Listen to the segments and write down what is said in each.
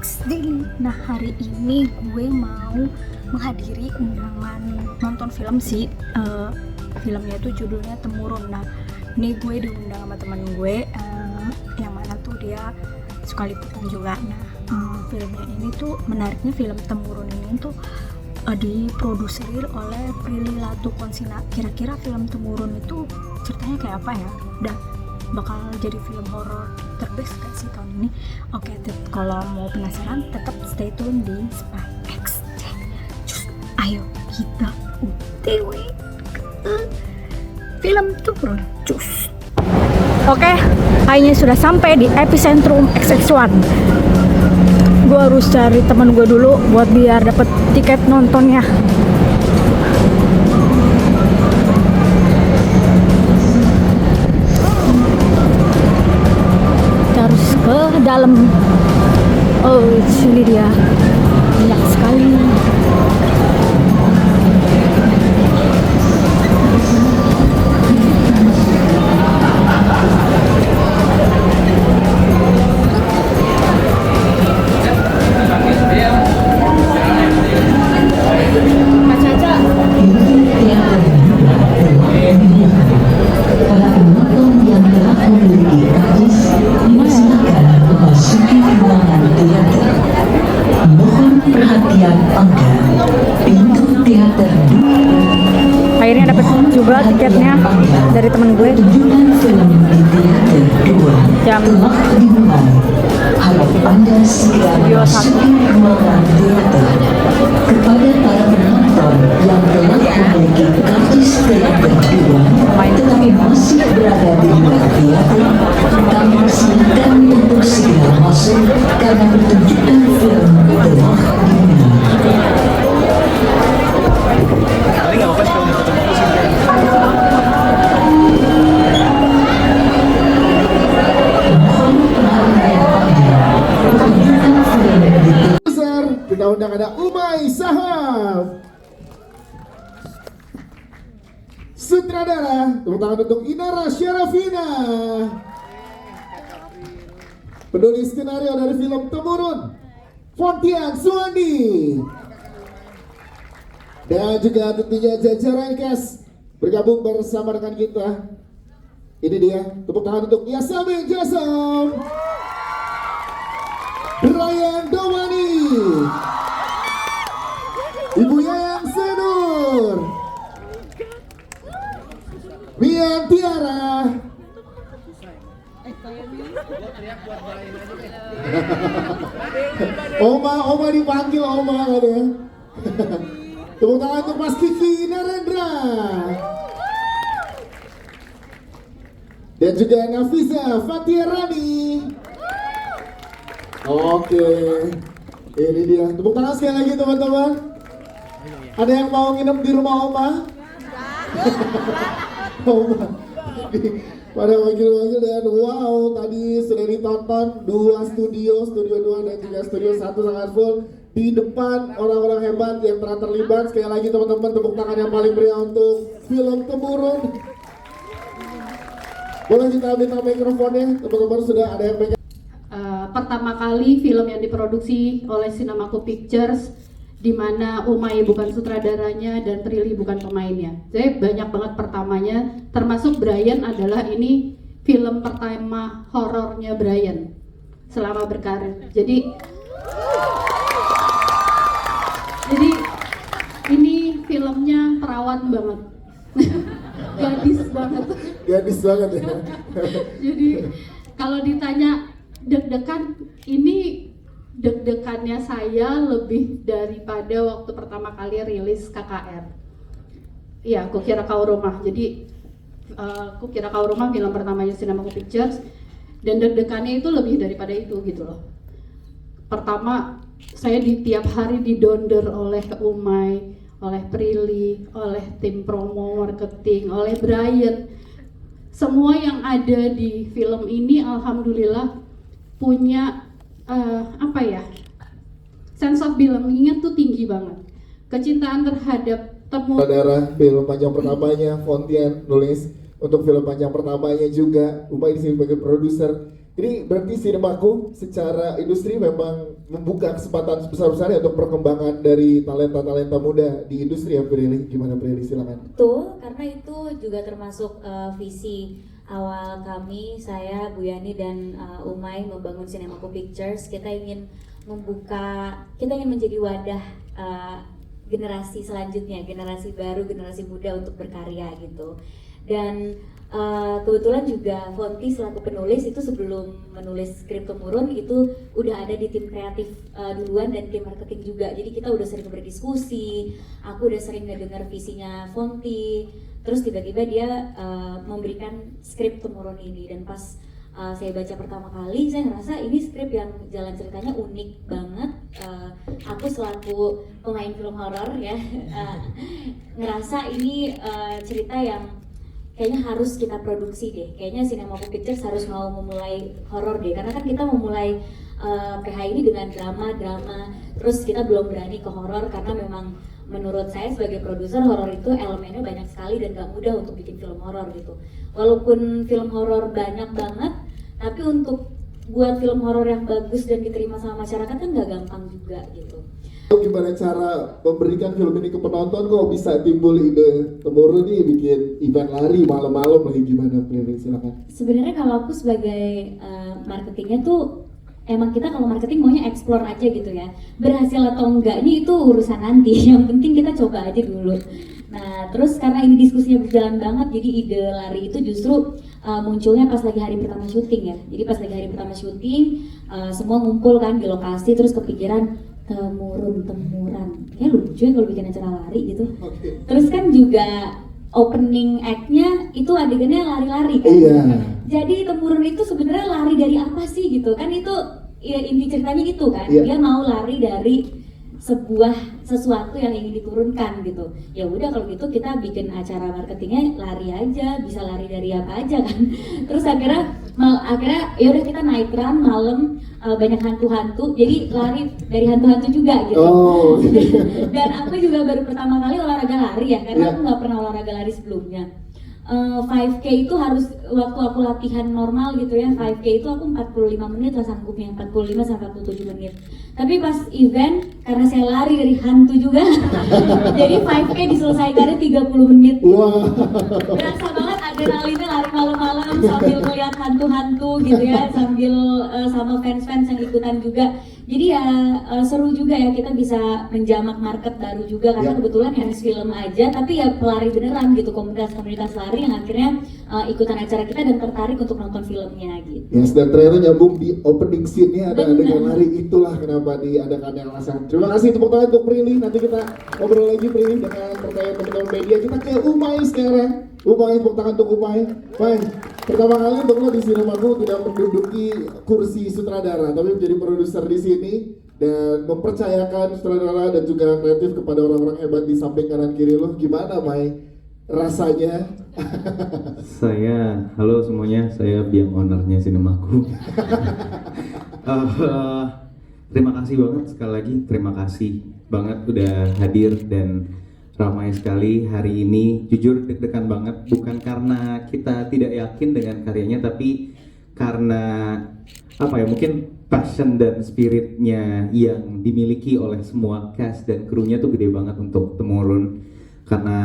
X Daily. Nah, hari ini gue mau menghadiri undangan nonton film sih. Filmnya itu judulnya Temurun. Nah, ini gue diundang sama teman gue yang mana tuh dia suka liputan juga. Nah, filmnya ini tuh menariknya, film Temurun ini tuh diproduksi oleh Prilly Latuconsina. Kira-kira film Temurun itu ceritanya kayak apa ya? Dan bakal jadi film horor terbest gak sih tahun ini? Oke, kalau mau penasaran tetap stay tune di Spy X. Cus, ayo kita OTW ke film Temurun. Cus. Oke, kayaknya sudah sampai di epicentrum XX1. Gue harus cari teman gue dulu buat biar dapet tiket nontonnya. Harus ke dalam. Oh, sini dia. Banyak sekali. Akhirnya dapat juga tiketnya dari temen gue. Jam harap Anda segera memasuki ruangan teater. Kepada para penonton yang telah memiliki karcis teater 2 tetapi masih berada di luar teater, kami persilakan untuk segera masuk karena pertunjukan film telah dimulai. Kita undang ada Umay Sahab, sutradara, tepuk tangan untuk Inara Syarafina, penulis skenario dari film Temurun, Fontian Suwandi, dan juga tentunya jajaran cast bergabung bersama dengan kita. Ini dia, tepuk tangan untuk Yasamin Jasom, Ryan Domani, Ibu Yayang Senur, Mian Tiara, Oma dipanggil Oma katanya. Tepuk tangan untuk Mas Kiki Narendra dan juga Nafisa Fatierani. Oke, ini dia. Tepuk tangan sekali lagi teman-teman. Ada yang mau nginep di rumah Oma? Oma. Pada wakil-wakil, dan wow, tadi sudah ditonton 2 studio 2 dan juga studio 1 sangat full. Di depan orang-orang hebat yang telah terlibat. Sekali lagi teman-teman, tepuk tangan yang paling meriah untuk film Temurun. Boleh kita minta mikrofonnya, teman-teman, sudah ada yang pegang. Pertama kali film yang diproduksi oleh Sinemaku Pictures, di mana Umay bukan sutradaranya dan Prilly bukan pemainnya. Jadi banyak banget pertamanya, termasuk Brian adalah ini film pertama horornya Brian selama berkarir. Jadi ini filmnya perawan banget. Gadis banget. Gadis banget ya. Jadi kalau ditanya deg-degan, ini deg-degannya saya lebih daripada waktu pertama kali rilis KKR. Iya, Kukira Kau Rumah. Jadi Kukira Kau Rumah film pertamanya Sinemaku Pictures, dan deg-degannya itu lebih daripada itu gitu loh. Pertama, saya di tiap hari didonder oleh Umay, oleh Prilly, oleh tim promo marketing, oleh Brian. Semua yang ada di film ini alhamdulillah punya sense of belonging-nya tuh tinggi banget. Kecintaan terhadap Saudara, film panjang pertamanya Fontian nulis, untuk film panjang pertamanya juga Umay di sini sebagai produser. Ini berarti Sinemaku secara industri memang membuka kesempatan sebesar-besarnya untuk perkembangan dari talenta-talenta muda di industri ya Prilly. Gimana Prilly, silakan. Betul, karena itu juga termasuk visi awal kami, saya, Bu Yani dan Umay membangun Sinemaku Pictures. Kita ingin menjadi wadah generasi selanjutnya, generasi baru, generasi muda untuk berkarya gitu. Dan kebetulan juga Fonti selaku penulis itu sebelum menulis skrip Temurun itu udah ada di tim kreatif duluan dan tim marketing juga. Jadi kita udah sering berdiskusi, aku udah sering ngedengar visinya Fonti. Terus tiba-tiba dia memberikan skrip Temurun ini, dan pas saya baca pertama kali, saya ngerasa ini skrip yang jalan ceritanya unik banget. Aku selaku pemain film horor ya, ngerasa ini cerita yang kayaknya harus kita produksi deh. Kayaknya Sinemaku Pictures harus mau memulai horor deh, karena kan kita memulai PH ini dengan drama, terus kita belum berani ke horor karena memang menurut saya sebagai produser horor itu elemennya banyak sekali dan gak mudah untuk bikin film horor gitu. Walaupun film horor banyak banget, tapi untuk buat film horor yang bagus dan diterima sama masyarakat kan gak gampang juga gitu. Gimana cara memberikan film ini ke penonton, kok bisa timbul ide Temurun nih bikin event lari malam-malam lagi, gimana Prilly, silakan. Sebenarnya kalau aku sebagai marketingnya tuh emang kita kalau marketing maunya explore aja gitu ya. Berhasil atau enggaknya itu urusan nanti. Yang penting kita coba aja dulu. Nah, terus karena ini diskusinya berjalan banget, jadi ide lari itu justru munculnya pas lagi hari pertama syuting ya. Jadi pas lagi hari pertama syuting, semua ngumpul kan di lokasi, terus kepikiran temuran. Ya lucu ya kalau bikin acara lari gitu. Okay. Terus kan juga opening act-nya itu adegannya lari-lari kan. Iya. Jadi Temurun itu sebenarnya lari dari apa sih gitu kan, itu ya inti ceritanya itu kan. Iya. Dia mau lari dari sesuatu yang ingin diturunkan gitu. Ya udah kalau gitu kita bikin acara marketingnya lari aja, bisa lari dari apa aja kan. Terus akhirnya ya udah kita night run malam, banyak hantu-hantu, jadi lari dari hantu-hantu juga gitu. Oh. Dan aku juga baru pertama kali olahraga lari ya, karena aku nggak pernah olahraga lari sebelumnya. 5K itu harus waktu aku latihan normal gitu ya, 5K itu aku 45 menit lah sanggupnya, 45 sampai 47 menit. Tapi pas event, karena saya lari dari hantu juga, jadi 5K diselesaikannya 30 menit. Wah. Berasa banget adrenalinnya lari malam-malam sambil melihat hantu-hantu gitu ya, sambil sama fans-fans yang ikutan juga. Jadi ya seru juga ya, kita bisa menjamak market baru juga karena kebetulan yang film aja, tapi ya pelari beneran gitu, komunitas-komunitas lari yang akhirnya ikutan acara kita dan tertarik untuk nonton filmnya gitu. Yes, dan ternyata nyambung di opening scene-nya ada adegan lari, itulah kenapa diadakannya alasan. Terima kasih tepuk tangan untuk Prilly. Nanti kita ngobrol lagi Prilly dengan pertanyaan teman-teman media. Kita ke Umay sekarang. Umay, tepuk tangan untuk Umay. Baik, pertama kali untuk lo di Sinemaku tidak menduduki kursi sutradara, tapi menjadi produser di sini dan mempercayakan sutradara dan juga kreatif kepada orang-orang hebat di samping kanan kiri lo. Gimana May rasanya? Halo semuanya, saya biang ownernya Sinemaku. Terima kasih banget sekali lagi, terima kasih banget udah hadir dan ramai sekali hari ini. Jujur deg-degan banget, bukan karena kita tidak yakin dengan karyanya, tapi karena apa ya, mungkin passion dan spiritnya yang dimiliki oleh semua cast dan krunya tuh gede banget untuk Temurun. Karena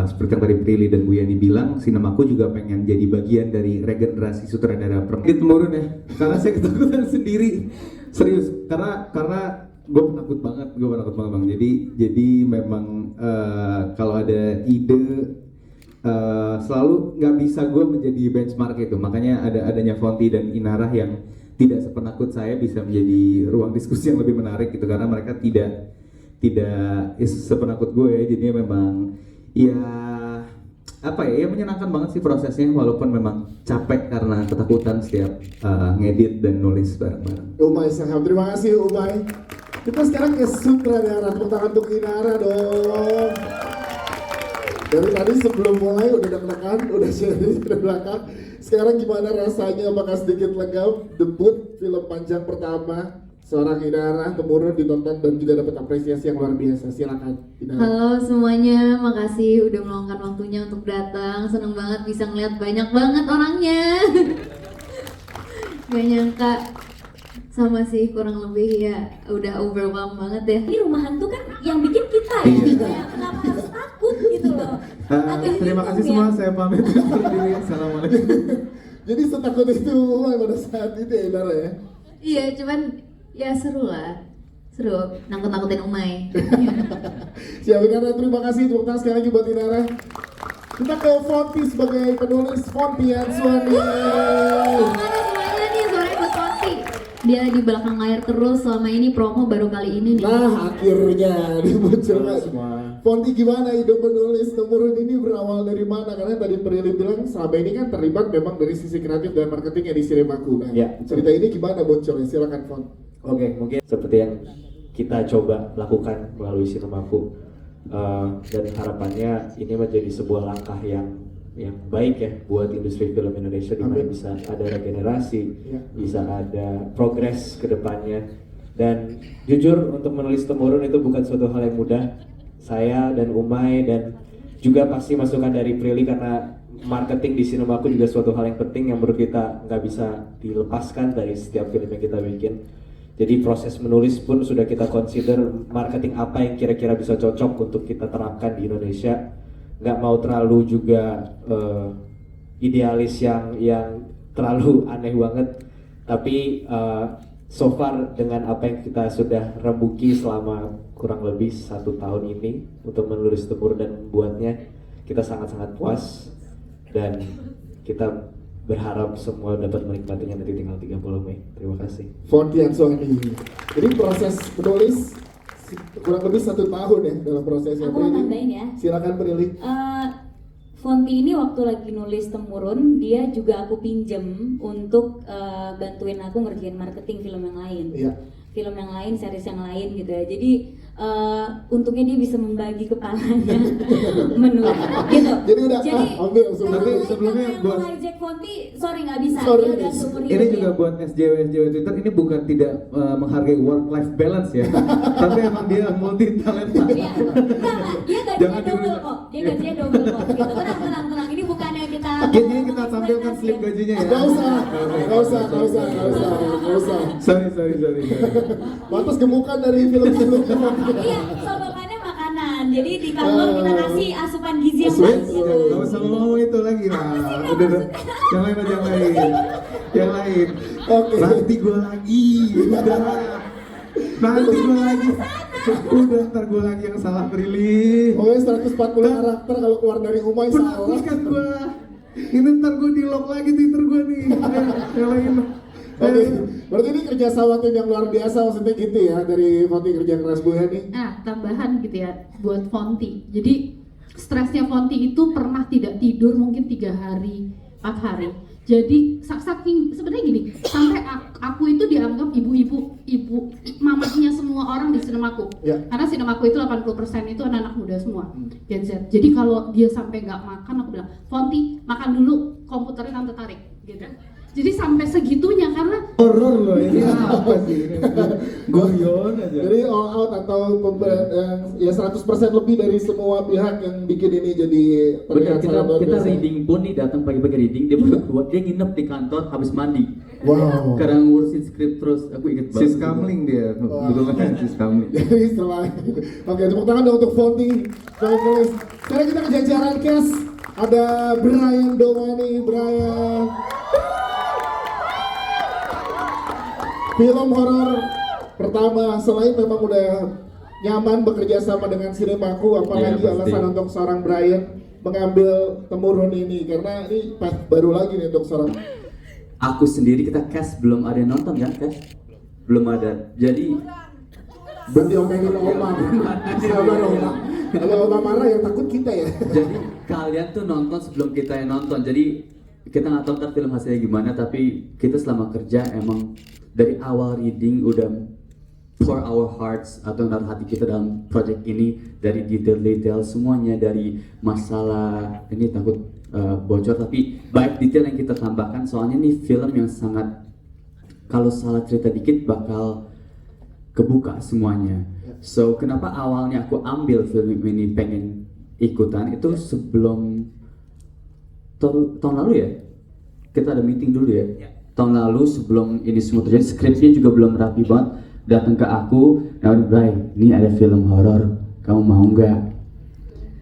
seperti yang tadi Prilly dan Bu Yani bilang, Sinemaku juga pengen jadi bagian dari regenerasi sutradara perempuan Temurun ya. Karena saya ketakutan sendiri, serius. Karena gue penakut banget bang. Jadi memang kalau ada ide selalu nggak bisa gue menjadi benchmark itu. Makanya adanya Fonti dan Inarah yang tidak sepenakut saya bisa menjadi ruang diskusi yang lebih menarik gitu, karena mereka tidak sepenakut gue ya. Jadinya memang ya apa ya, menyenangkan banget sih prosesnya, walaupun memang capek karena ketakutan setiap ngedit dan nulis bareng-bareng. Umay Sahab, terima kasih Umay. Kita sekarang ke sutradara, tepuk tangan untuk Inara dong. Dari tadi sebelum mulai udah deg-degan, udah sharing di belakang. Sekarang gimana rasanya, apakah sedikit lega debut film panjang pertama seorang Inara Temurun ditonton dan juga dapat apresiasi yang luar biasa. Silakan Inara. Halo semuanya, makasih udah meluangkan waktunya untuk datang. Seneng banget bisa ngeliat banyak banget orangnya. Gak nyangka, sama sih kurang lebih ya udah overwhelmed banget ya. Ini rumah hantu kan yang bikin kita ya, kayak kenapa harus takut gitu loh. Agak Terima bingung kasih ya. semua, saya pamit undur diri. Assalamualaikum. Jadi setakut itu Umay pada saat itu ya Dara ya. Iya, cuman ya seru lah. Seru, nakut-nakutin Umay. Siap, karena terima kasih tepuk tangan sekali lagi buat Inara. Kita ke Fonti sebagai penulis Fonti Answani. Mana suaranya nih, suaranya buat Fonti. Dia di belakang layar terus selama ini, promo baru kali ini nih. Nah akhirnya dimunculkan. Semua. Fonti gimana hidup menulis temurun ini berawal dari mana? Karena tadi Prilly bilang selama ini kan terlibat memang dari sisi kreatif dan marketingnya di Cinemaku. Nah, Ya. cerita ini gimana munculnya? Silakan Font. Oke, mungkin seperti yang kita coba lakukan melalui Cinemaku, dan harapannya ini menjadi sebuah langkah yang baik ya buat industri film Indonesia, di mana Amin. bisa ada regenerasi, Ya. bisa ada progres ke depannya. Dan jujur untuk menulis temurun itu bukan suatu hal yang mudah. Saya dan Umay dan juga pasti masukan dari Prilly, karena marketing di Cinemaku juga suatu hal yang penting yang menurut kita nggak bisa dilepaskan dari setiap film yang kita bikin. Jadi proses menulis pun sudah kita consider marketing apa yang kira-kira bisa cocok untuk kita terapkan di Indonesia. Nggak mau terlalu juga idealis yang terlalu aneh banget. Tapi so far dengan apa yang kita sudah rembuki selama kurang lebih 1 tahun ini untuk menulis temurun dan membuatnya, kita sangat-sangat puas dan kita berharap semua dapat menikmatinya nanti tinggal 30 Mei. Terima kasih. Fonti Answani. Jadi proses menulis kurang lebih 1 tahun ya dalam prosesnya. Aku mau Prilly. tambahin ya. Silakan Prilly. Fonti ini waktu lagi nulis temurun, dia juga aku pinjem untuk bantuin aku ngerjain marketing film yang lain. Iya. Film yang lain, series yang lain gitu ya. Jadi untungnya dia bisa membagi kepalanya menulis gitu. Jadi udah ambil kalau Tapi mereka sebelumnya yang buat- mau hijack Fonti, sorry nggak bisa. Sorry, Dia udah seumur Ini hidup juga ya. buat SJW Twitter, ini bukan tidak menghargai work life balance ya. Tapi emang dia multi talenta. Iya, enggak, dia gajinya Jangan double dirugikan. kok. Dia gajinya double kok. Gitu. Tenang. Ini bukannya kita Jadi kita tampilkan slip gajinya ya. Gak usah. Sorry. Batas gemukan dari film sebelumnya. Iya, sobakannya makanan. Jadi di kantor kita kasih asupan gizi yang Sweet, bagus. gak usah ngomong itu lagi lah. Udah. Yang lain. Oke. Nanti gue lagi. Udah, ntar gue lagi yang salah Prilly. Pokoknya 140 karakter kalau keluar dari Umay salah. Penakut kan gue. Ini ntar gue di lock lagi Twitter gue nih. Yang lain. Oke, berarti ini kerja sama tim yang luar biasa maksudnya gitu ya dari Fonti kerja keras Bu ya nih. Nah, tambahan gitu ya buat Fonti. Jadi stresnya Fonti itu pernah tidak tidur mungkin 3 hari, 4 hari. Jadi saking sebenarnya gini, sampai aku itu dianggap ibu mamahnya semua orang di Cinemaku. Ya. Karena Cinemaku itu 80% itu anak-anak muda semua, Gen Z. Jadi kalau dia sampai nggak makan, aku bilang, Fonti makan dulu, komputernya tante tarik, gitu. Jadi sampai segitunya karena Horor loh ini apa sih? Guyon aja. Jadi all out atau ya 100% lebih dari semua pihak yang bikin ini jadi Benar, terlihat sangat luar kita biasa. reading pun nih, datang pagi-pagi reading, dia baru keluar, dia nginep di kantor habis mandi. Wow. Sekarang ngurusin skrip terus, aku inget banget. Sis Kamling dia, betul kan Sis Kamling. Jadi setelah oke, tepuk tangan dong untuk Fonti sebagai penulis. Sekarang kita ke jajaran cast. Ada Brian Domani, Brian. Film horor pertama selain memang udah nyaman bekerja sama dengan Cinemaku, apalagi Iya, pasti. alasan untuk seorang Brian mengambil temurun ini karena ini path baru lagi nih untuk seorang. Aku sendiri, kita cast belum ada yang nonton kan, cast? Belum ada. Jadi Berarti omelin Oma. Sabar Oma. Kalau Oma marah yang takut kita ya. jadi kalian tuh nonton sebelum kita yang nonton. Jadi kita nggak tahu ntar film hasilnya gimana, tapi kita selama kerja emang dari awal reading udah pour our hearts atau naruh hati kita dalam project ini, dari detail-detail semuanya, dari masalah ini takut bocor, tapi baik detail yang kita tambahkan, soalnya ini film yang sangat, kalau salah cerita dikit bakal kebuka semuanya. So kenapa awalnya aku ambil film ini pengen ikutan itu sebelum tahun lalu ya, kita ada meeting dulu ya. tahun lalu sebelum ini semua terjadi, skripnya juga belum rapi banget, datang ke aku, nawarin, Bray, ini ada film horor, kamu mau nggak?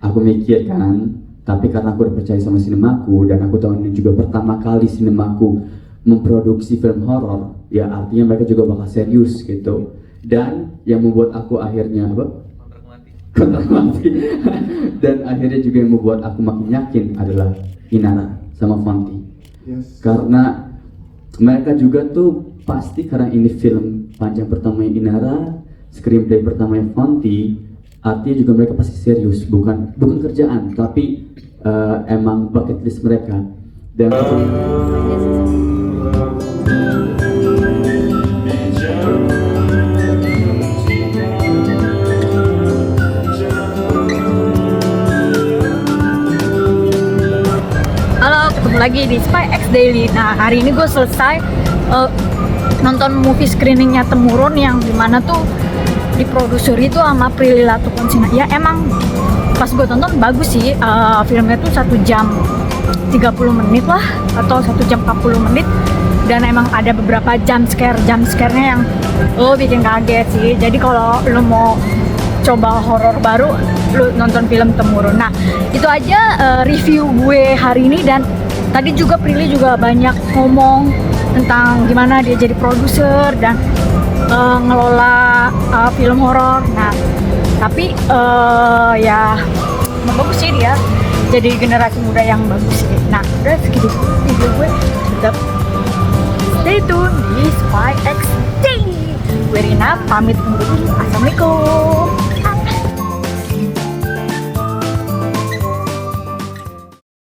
Aku mikir kan, tapi karena aku udah percaya sama sinemaku dan aku tahu ini juga pertama kali sinemaku memproduksi film horor, ya artinya mereka juga bakal serius gitu. Dan yang membuat aku akhirnya apa? Kontrak mati. Dan akhirnya juga yang membuat aku makin yakin adalah Inara sama Fonty. Yes. Karena mereka juga tuh pasti karena ini film panjang pertamanya Inara, screenplay pertamanya Fonty, artinya juga mereka pasti serius, bukan kerjaan, tapi emang bucket list mereka. Dan ketemu lagi di Spy X Daily. Nah, hari ini gue selesai nonton movie screeningnya Temurun yang dimana tuh diproduksi itu sama Prilly Latukonsina. Ya emang pas gue tonton bagus sih, filmnya tuh 1 jam 30 menit lah atau 1 jam 40 menit, dan emang ada beberapa jump scare-nya yang bikin kaget sih. Jadi kalau lo mau coba horor baru, lu nonton film Temurun. Nah, itu aja review gue hari ini, dan tadi juga Prilly juga banyak ngomong tentang gimana dia jadi produser dan ngelola film horor. Nah, tapi ya bagus sih dia jadi generasi muda yang bagus sih. Nah, udah segitu video gue. Tetap stay tune di Spy X Daily. Gue Rina pamit undur diri. Assalamualaikum.